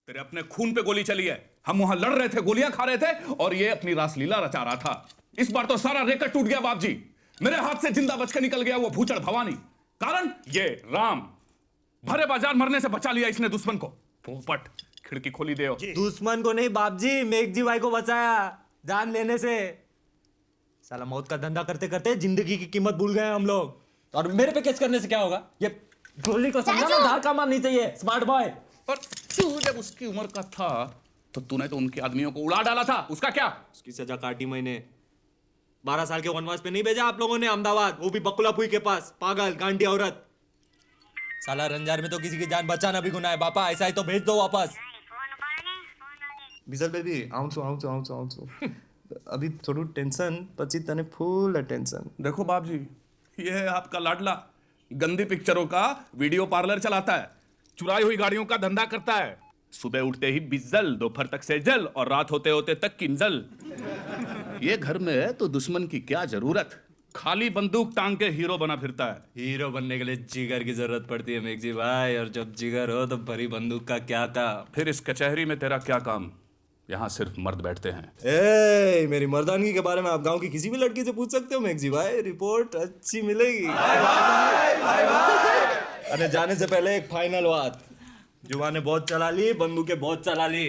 तेरे अपने खून पे गोली चली है। हम वहां लड़ रहे थे, गोलियां खा रहे थे, और ये अपनी रासलीला रचा रहा था। इस बार तो सारा रेकट टूट गया बाप जी। मेरे हाथ से जिंदा बच के निकल गया वो भूचड़ भवानी। कारण ये राम। भरे बाजार मरने से बचा लिया इसने दुश्मन को। पोपट, खिड़की खोली दे। दुश्मन को नहीं बाप जी, मेघजी भाई को बचाया जान लेने से। साला मौत का धंधा करते करते जिंदगी की कीमत भूल गए हम लोग। और मेरे पे केस करने से क्या होगा? ये गोली को समझा ना, धार काम नहीं चाहिए स्मार्ट बॉय। पर तू जब उसकी उम्र का था तो तूने तो उनके आदमियों को उड़ा डाला था, उसका क्या? उसकी सजा काटी मैंने। 12 साल के वनवास पे नहीं भेजा आप लोगों ने अहमदाबाद, वो भी बकुलापुई के पास। पागल गांडी औरत। साला रंजार में तो किसी की जान बचाना भी गुनाह है बापा। ऐसा ही तो भेज दो वापस। बिजल बेबी आउँछु अभी थोड़ू टेंशन पछि तने फुल टेंशन। देखो बाप जी, ये है आपका लाडला। गंदी पिक्चरों का वीडियो पार्लर चलाता है, चुराई हुई गाड़ियों का धंधा करता है। सुबह उठते ही बिजल, दोपहर तक सेजल, और रात होते होते तक किंजल। ये घर में है तो दुश्मन की क्या जरूरत? खाली बंदूक टांग के हीरो बना फिरता है। हीरो बनने के लिए जिगर की जरूरत पड़ती है मेघजी भाई, और जब जिगर हो तो भरी बंदूक का क्या काम। फिर इस कचहरी में तेरा क्या काम? यहाँ सिर्फ मर्द बैठते हैं। ए, मेरी मर्दानगी के बारे में आप गांव की किसी भी लड़की से पूछ सकते हो मेघजी भाई, रिपोर्ट अच्छी मिलेगी। अरे जाने से पहले एक फाइनल बात। जुबाने बहुत चला ली, बंदूकें बहुत चला ली,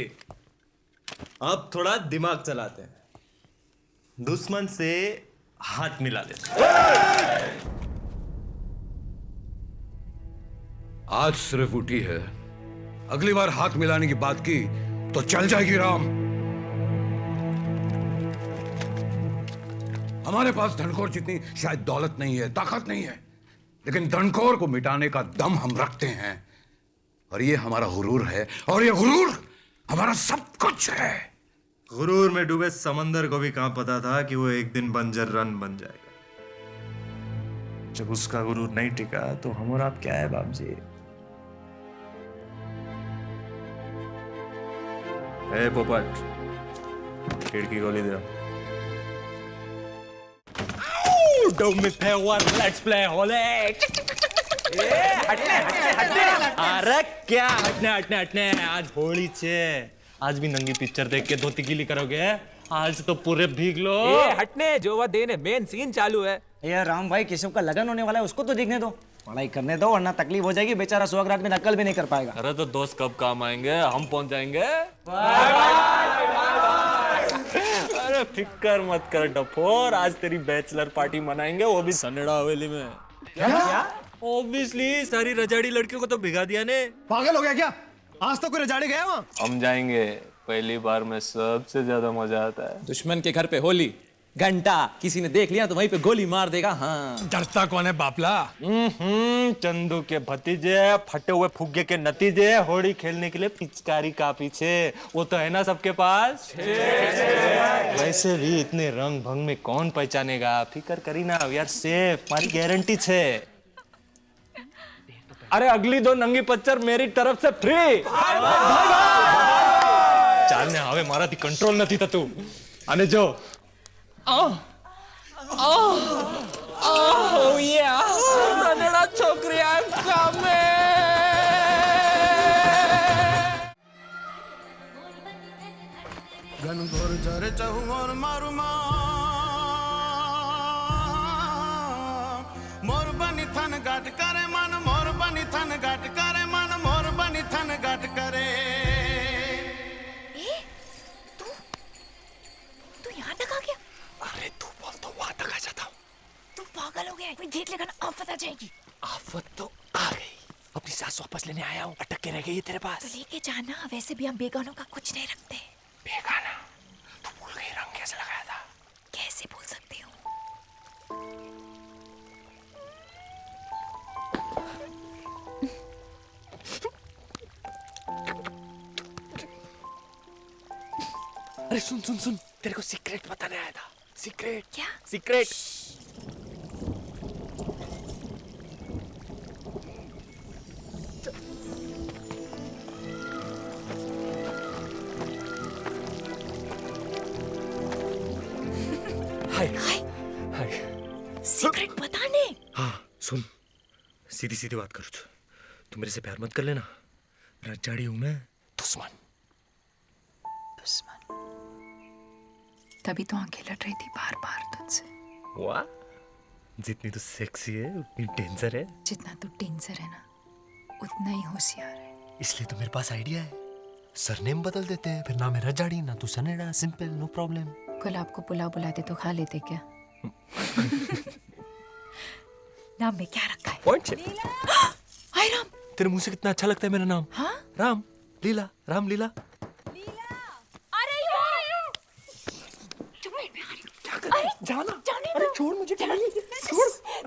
अब थोड़ा दिमाग चलाते हैं। दुश्मन से हाथ मिला देते। आज सिर्फ उठी है, अगली बार हाथ मिलाने की बात की तो चल जाएगी राम। हमारे पास धनखोर जितनी शायद दौलत नहीं है, ताकत नहीं है, लेकिन धनखोर को मिटाने का दम हम रखते हैं। और ये हमारा गुरूर है, और ये गुरूर हमारा सब कुछ है। गुरूर में डूबे समंदर को भी कहां पता था कि वो एक दिन बंजर रन बन जाएगा। जब उसका गुरूर नहीं टिका तो हम और आप क्या है बाप जी? ए पोपट, खिड़की खोली दे। लेट्स प्ले होले। अरे क्या हटने आज होली छे। आज भी नंगी पिक्चर देख के धोती गीली करोगे? आज तो पूरे भीग लो। हटने, जो वो देने मेन सीन चालू है। यार राम भाई, केशव का लगन होने वाला है, उसको तो देखने दो, पढ़ाई करने दो, वरना तकलीफ हो जाएगी। बेचारा सुहागरात में नकल भी नहीं कर पाएगा। अरे तो दोस्त कब काम आएंगे? हम पहुंच जाएंगे। अरे फिक्र मत कर डफोर, आज तेरी बैचलर पार्टी मनाएंगे, वो भी सनेड़ा हवेली में। क्या? ऑब्वियसली सारी रजाड़ी लड़कियों को तो भिगा दिया ने। पागल हो गया क्या? आज तक कोई रजाड़े गया वहां? हम जाएंगे, पहली बार में सबसे ज्यादा मजा आता है। दुश्मन के घर पे होली, घंटा किसी ने देख लिया तो वहीं पे गोली मार देगा। हाँ, डरता कौन है बापला? चंदू के भतीजे, फटे हुए फुग्गे के नतीजे, होली खेलने के लिए पिचकारी का पीछे, वो तो है ना सबके पास। वैसे भी इतने रंग भंग में कौन पहचानेगा? फिकर करी ना, वी आर सेफ, हमारी गारंटी छे। अरे अगली 2 नंगी पच्चर मेरी तरफ से फ्री। ચાલને હવે મારાથી કંટ્રોલ નથી થતું. અને જો Oh yeah, સનેડા છોકરી I'm coming. ઘનઘોર ઝરે ચહુઓર મારું મોર બની થન ગાટ કરે મન મોર બની થન ગાટ કરે મન મોર બની થન ગાટ કરે. तू यहाँ तक आ गया? अरे तू बोल तो वहां तक आ जाता हूँ. तू पागल हो गया है? कोई देख लेगा ना आफत आ जाएगी. आफत तो आ गई. अपनी सास वापस लेने आया हूँ. अटक के रह गई है तेरे पास. तो लेके जाना. वैसे भी हम बेगानों का कुछ नहीं रखते. बेगाना? तू भूल गई रंग कैसे लगाया था? कैसे भूल सकती हूँ? अरे सुन सुन सुन, तेरे को सीक्रेट बताने आया था. सीक्रेट. क्या? सीक्रेट. हाय हाय. हाय. सीक्रेट बताने. हाँ सुन, सीधी सीधी बात करो. तू मेरे से प्यार मत कर लेना. रजाड़ी हूं मैं. दुश्मन. तभी तो आंखें लट रही थी बार बार तुझसे। वाह, जितनी तू सेक्सी है उतनी डेंजर है। जितना तू डेंजर है ना उतना ही होशियार है। इसलिए तो मेरे पास आइडिया है, सरनेम बदल देते हैं, फिर नाम है रजाड़ी ना तू सनेड़ा, सिंपल, नो प्रॉब्लम। कल आपको पुलाव बुलाते तो खा लेते क्या? नाम में क्या रखा है? पॉइंट से हाय राम। तेरे मुंह से कितना अच्छा लगता है मेरा नाम। हाँ? राम लीला, राम लीला। अरे जाना, अरे छोड़ मुझे, छोड़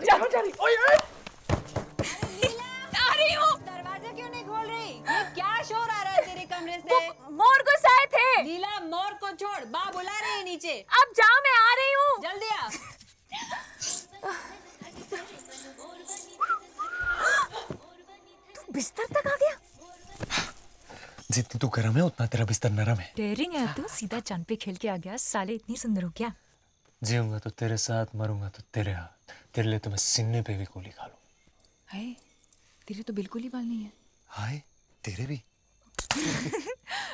जाना, जा रही। ओए आ रही हूँ। दरवाजा क्यों नहीं खोल रही? ये क्या शोर आ रहा है तेरे कमरे से? मोर को साए थे। लीला, मोर को छोड़, बा बुला रही है नीचे। अब जाओ, मैं आ रही हूँ। जल्दी आ। तू बिस्तर तक आ गया? जितनी तू गर्म है उतना तेरा बिस्तर नरम है। डेयरिंग है तू, सीधा चांद पे खेल के आ गया। साले इतनी सुंदर हो क्या? जीऊंगा तो तेरे साथ, मरूंगा तो तेरे हाथ। तेरे लिए तो मैं सीने पे भी गोली खा लूं। हाय, तेरे तो बिल्कुल ही बाल नहीं है। हाय, तेरे भी।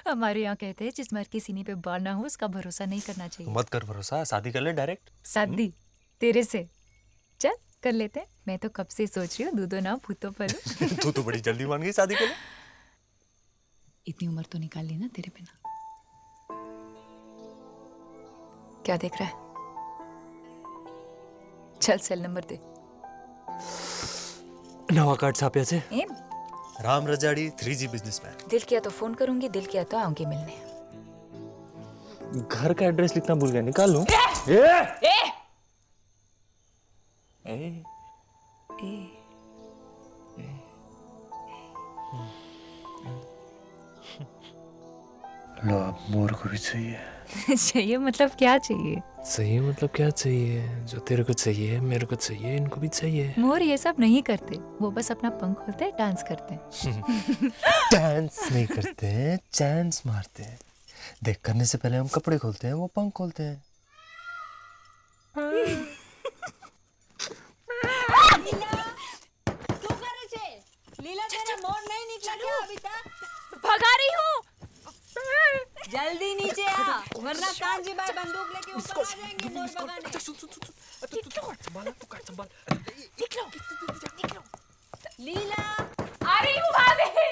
हमारे यहाँ कहते हैं जिस मर्द के सीने पे बाल ना हो उसका भरोसा नहीं करना चाहिए। मत कर भरोसा, शादी कर ले डायरेक्ट। शादी तेरे से? चल कर लेते हैं। मैं तो कब से सोच रही हूँ दूधो ना भूतो पलो। तू तो बड़ी जल्दी मान गई शादी के लिए। इतनी उम्र तो निकाल ली ना तेरे बिना। क्या देख रहा है? चल सेल नंबर दे। नवा कार्ड छापे से। एम राम रजाड़ी 3G बिजनेसमैन। दिल किया तो फोन करूंगी, दिल किया तो आऊंगी मिलने। घर का एड्रेस लिखना भूल गया, निकाल लूं? लो, अब मोर को भी चाहिए। चाहिए मतलब क्या चाहिए? चाहिए मतलब क्या चाहिए? जो तेरे को चाहिए, मेरे को चाहिए, इनको भी चाहिए। मोर ये सब नहीं करते, वो बस अपना पंख खोलते हैं, डांस करते हैं। डांस नहीं करते हैं, चांस मारते हैं। देख, करने से पहले हम कपड़े खोलते हैं, वो पंख खोलते हैं। लीला, तेरा मोर नहीं निकला क्या अभी तक? भगा रही हूँ। जल्दी नीचे आ, वरना कांजी भाई बंदूक लेके ऊपर आ जाएंगे मोर भगाने। लीला, आ रही हूँ भाभी।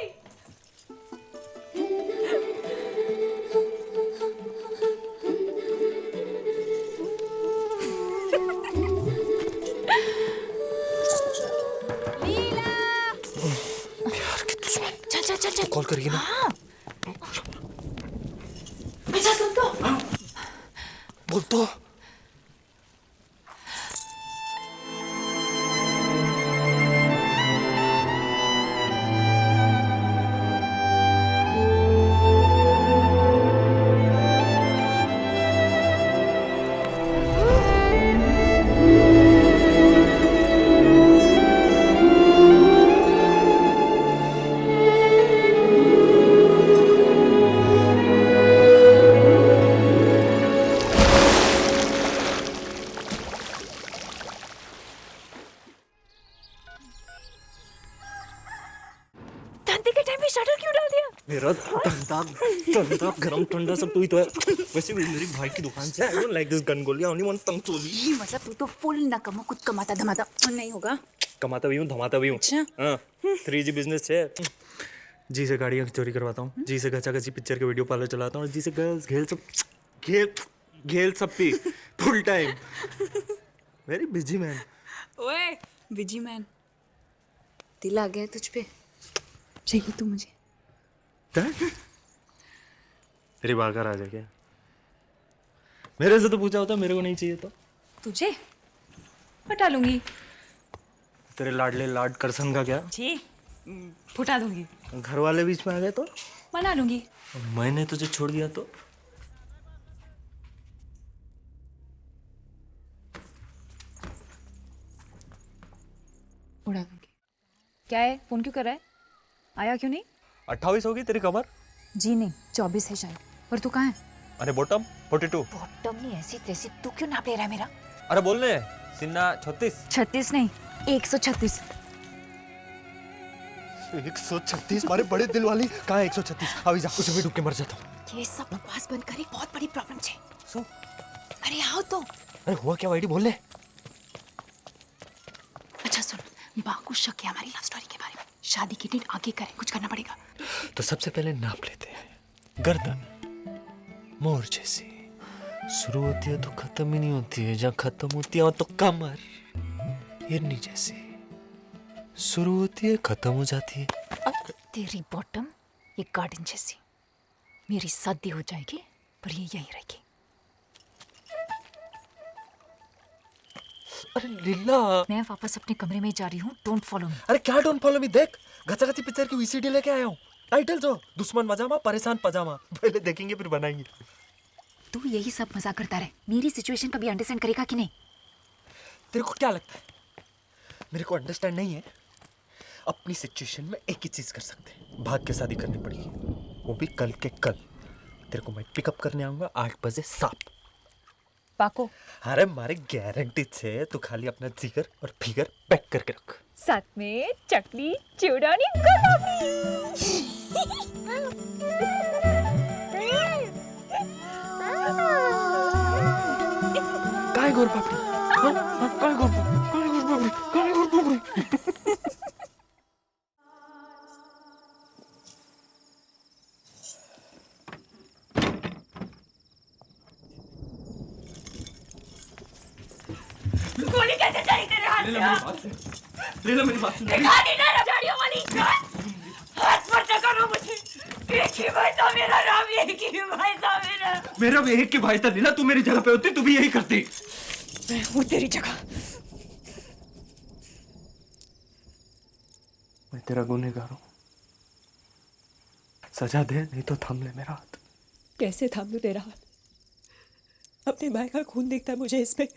लीला। प्यार की दुश्मन। चल चल चल चल। कॉल करिए ना। हाँ। अच्छा सुन तो। बोल तो। धंधे के टाइम में शटर क्यों डाल दिया? मेरा धंधा गरम ठंडा सब तू ही तो है। वैसे भी मेरी भाई की दुकान से, I don't like this gun गोली, ओनली वन तंग चोली। मतलब तू तो फुल नकमो, कुछ कमाता धमाता नहीं होगा। कमाता भी हूँ, धमाता भी हूँ। अच्छा। हाँ, 3G बिजनेस है। जी से गाड़ियाँ चोरी करवाता हूँ, जी से गचा गची पिक्चर के वीडियो पार्लर चलाता हूँ, और जी से गर्ल्स घेल सब P full time. Very busy man. ओए बिजी मैन, दिल आ गया तुझ पे। चाहिए तू मुझे? तेरी बाकर आ जाए क्या? मेरे से तो पूछा होता, मेरे को नहीं चाहिए तो। तुझे हटा लूंगी। तेरे लाडले लाड करसन का क्या? जी फुटा दूंगी। घर वाले बीच में आ गए तो? मना लूंगी। मैंने तुझे छोड़ दिया तो? उड़ा दूंगी। क्या है, फोन क्यों कर रहा है? आया क्यों नहीं? 28 होगी तेरी कमर? जी नहीं, 24 है शायद। पर तू कहाँ है? अरे बॉटम 42। बॉटम नहीं, ऐसी तैसी तू क्यों नाप ले रहा है मेरा? अरे बोल ले, सिन्ना 36। 36 नहीं, 136। 136 मारे बड़े दिल वाली। कहाँ 136? अभी जा, उसे भी डूब के मर जाता हूँ। ये सब बकवास बंद कर, एक बहुत बड़ी प्रॉब्लम है। सो अरे आओ तो। अरे हुआ क्या वाइडी, बोल ले। अच्छा सुन, बा को शक है हमारी लव स्टोरी के बारे में। शादी की डेट आगे करें, कुछ करना पड़ेगा। तो सबसे पहले नाप लेते हैं। गर्दन मोर जैसी शुरू होती है तो खत्म ही नहीं होती है, जहाँ खत्म होती है तो कमर हिरनी जैसी शुरू होती है खत्म हो जाती है। तेरी बॉटम ये गार्डन जैसी। मेरी शादी हो जाएगी पर ये यहीं रहेगी। अरे लीला, मैं वापस अपने कमरे में जा रही हूँ, डोंट फॉलो मी। अरे क्या डोंट फॉलो मी, देख घचाघची पिक्चर की वीसीडी लेके आया हूँ। टाइटल जो दुश्मन मजामा परेशान पजामा, पहले देखेंगे फिर बनाएंगे। तू यही सब मजाक करता रहे, मेरी सिचुएशन कभी अंडरस्टैंड करेगा कि नहीं? तेरे को क्या लगता है मेरे को अंडरस्टैंड नहीं है? अपनी सिचुएशन में एक ही चीज कर सकते हैं, भाग के शादी करनी पड़ेगी, वो भी कल के कल। तेरे को मैं पिकअप करने आऊंगा 8 बजे साफ। पाको अरे मारे गारंटी से, तू खाली अपना जिगर और फिगर पैक करके रख। साथ में चकली चिवड़ानी गुलाबी। काय गोर पापड़ी, काय गोर पापड़ी, काय गोर पापड़ी। गोली कैसे चली तेरे हाथ से? ले मेरी बात सुन। दिखा दी ना रजाड़ियों वाली हाथ पर करो मुझे। एक ही भाई था मेरा, राम एक ही भाई था मेरा। मेरा भी एक के भाई था लीला, तू मेरी जगह पे होती तू भी यही करती। मैं हूँ तेरी जगह। मैं तेरा गुनहगार हूँ, सजा दे नहीं तो थाम ले मेरा हाथ। कैसे थाम लूं तेरा हाथ? अपने भाई का खून दिखता है मुझे इसमें।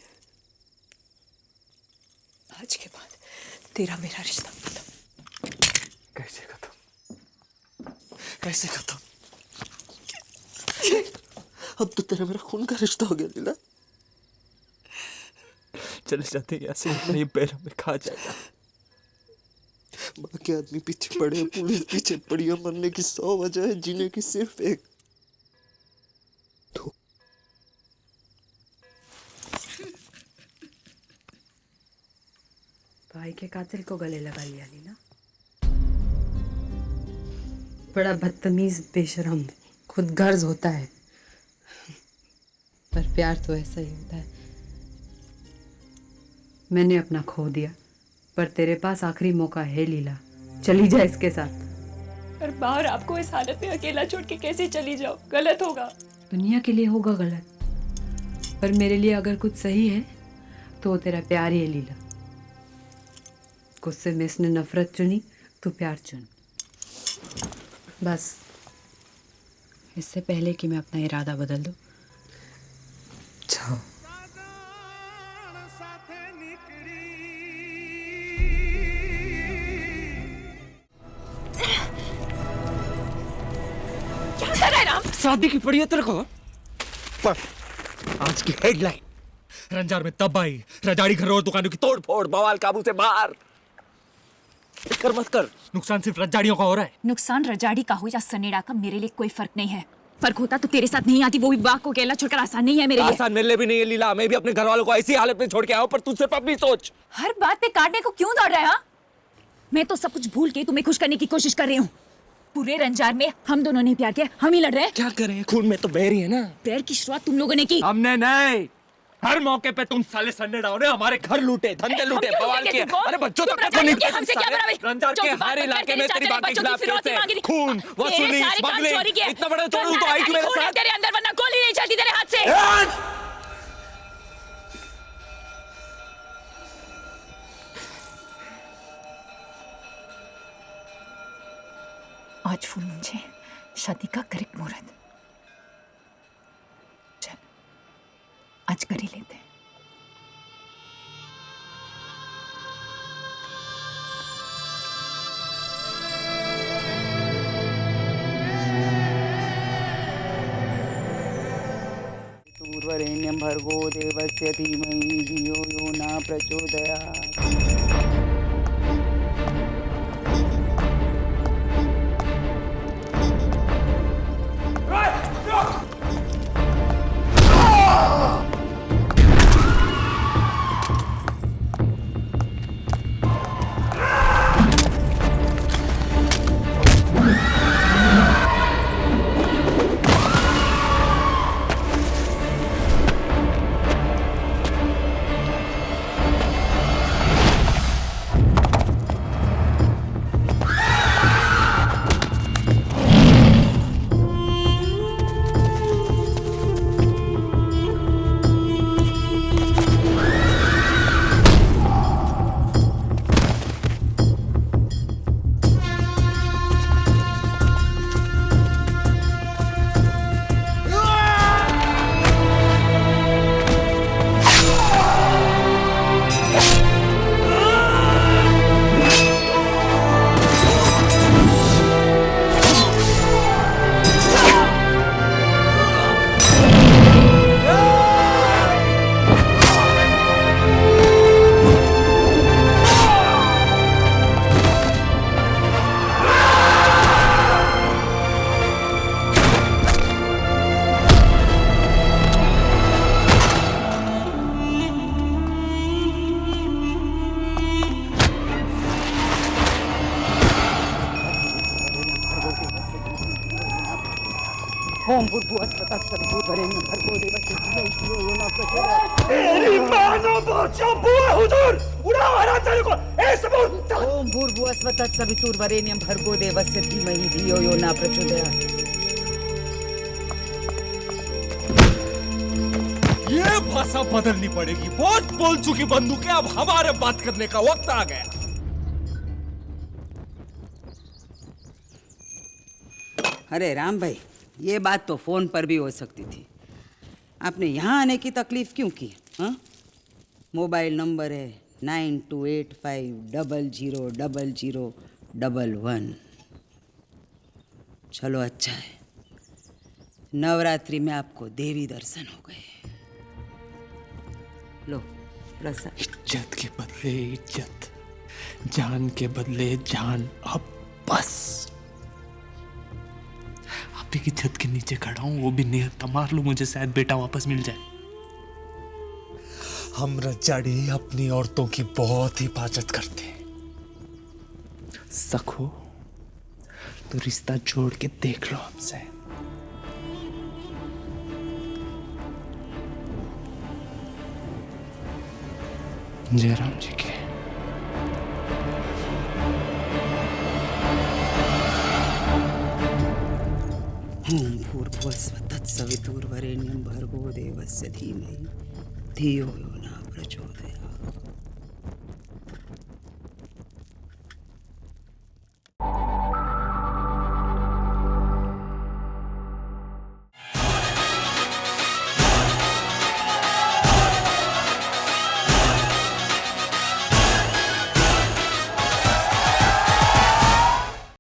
आज के बाद तेरा मेरा रिश्ता खत्म। कैसे खत्म, कैसे खत्म? अब तो तेरा मेरा खून का रिश्ता हो गया लीला। चले जाते यहाँ से, ये पैरों में खा जाएगा। बाकी आदमी पीछे पड़े, पुलिस पीछे पड़ी है, मरने की 100 वजह है, जीने की सिर्फ एक। भाई के कातिल को गले लगा लिया लीला। बड़ा बदतमीज, बेशरम, खुद गर्ज होता है, पर प्यार तो ऐसा ही होता है। मैंने अपना खो दिया, पर तेरे पास आखिरी मौका है लीला, चली जा इसके साथ। पर बाहर आपको इस हालत में अकेला छोड़ के कैसे चली जाओ? गलत होगा। दुनिया के लिए होगा गलत, पर मेरे लिए अगर कुछ सही है तो वो तेरा प्यार ही है लीला। गुस्से में इसने नफरत चुनी, तू प्यार चुन। बस इससे पहले कि मैं अपना इरादा बदल दूं। जाओ। क्या कर रहा है राम? शादी की पड़ी है तेरे को? पर आज की हेडलाइन, रंजार में तबाही, रजाड़ी घरों और दुकानों की तोड़ फोड़, बवाल काबू से बाहर। कर मत कर, नुकसान सिर्फ रजाड़ियों का हो रहा है। नुकसान रजाड़ी का हो या सनेड़ा का मेरे लिए कोई फर्क नहीं है। फर्क होता तो तेरे साथ नहीं आती, वो भी बाग को अकेला छोड़कर आसान नहीं है मेरे लिए। आसान मेरे लिए भी नहीं है लीला, मैं भी अपने घर वालों को ऐसी हालत में छोड़ के आया हूं, पर तू सिर्फ अपनी सोच। हर बात पे काटने को क्यों दौड़ रहा है? हाँ? मैं तो सब कुछ भूल के तुम्हें खुश करने की कोशिश कर रही हूँ। पूरे रंजार में हम दोनों ने प्यार किया, हम ही लड़ रहे हैं। क्या करें, खून में तो बैर ही है ना। बैर की शुरुआत तुम लोगों ने की। हमने नहीं, हर मौके पे तुम साले सन्ने डाओ ने हमारे घर लूटे, धंधे लूटे, बवाल किए। अरे बच्चों तक को नहीं, हमसे क्या बराबरी? रंजार के हर इलाके में तेरी बात के खिलाफ कैसे खून, वसूली, स्मगलिंग, इतना बड़ा चोर तो आई क्यों मेरे साथ? तेरे अंदर, वरना गोली नहीं चलती तेरे हाथ से। आज फूल मुझे शादी का करेक्ट मुहूर्त। चल आज कर ही लेते हैं। पूर्वरेण्यं भर्गो देवस्य धीमहि धियो यो न प्रचोदयात्। ओम भूर्भुवः तत्सवितुर्वरेण्यं भर्गो देवस्य धीमहि धियो यो नः प्रचोदयात्। ओम भूर्भुवः तत्सवितुर्वरेण्यं भर्गो देवस्य धीमहि धियो यो नः प्रचोदयात्। ये भाषा बदलनी पड़ेगी। बहुत बोल चुकी बंदूकें, अब हमारे बात करने का वक्त आ गया। अरे राम भाई, ये बात तो फोन पर भी हो सकती थी, आपने यहाँ आने की तकलीफ क्यों की? हाँ, मोबाइल नंबर है 9285000011। चलो अच्छा है, नवरात्रि में आपको देवी दर्शन हो गए। लो प्रसाद। इज्जत के बदले इज्जत, जान के बदले जान। अब बस आप ही की छत के नीचे खड़ा हूं, वो भी निहत्था मार लो मुझे, शायद बेटा वापस मिल जाए। हम रजाड़ी अपनी औरतों की बहुत हिफाजत करते हैं। सखो तो रिश्ता जोड़ के देख लो हमसे। जयराम जी के। ओम भूर्भुवः तत्सवितुर्वरेण्यं भर्गो देवस्य धीमहि धियो यो नः प्रचोदयात्।